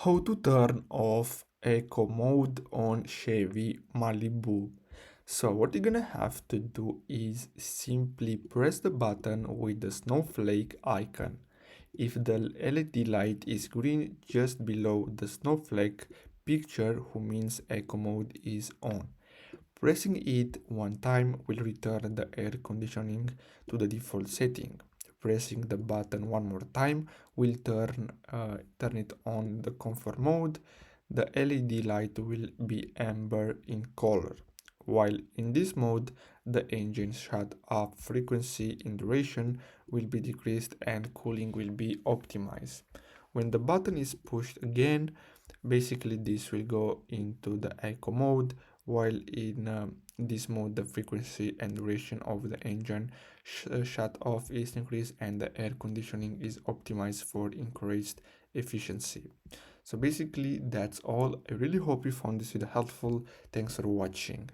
How to turn off eco mode on Chevy Malibu. So what you're gonna have to do is simply press the button with the snowflake icon. If the LED light is green just below the snowflake picture, who means eco mode is on. Pressing it one time will return the air conditioning to the default setting. Pressing the button one more time will turn it on the comfort mode. The LED light will be amber in color. While in this mode, the engine shut off frequency and duration will be decreased and cooling will be optimized. When the button is pushed again, basically this will go into the eco mode, while in this mode the frequency and duration of the engine shut off is increased and the air conditioning is optimized for increased efficiency. So basically that's all. I really hope you found this video helpful. Thanks for watching.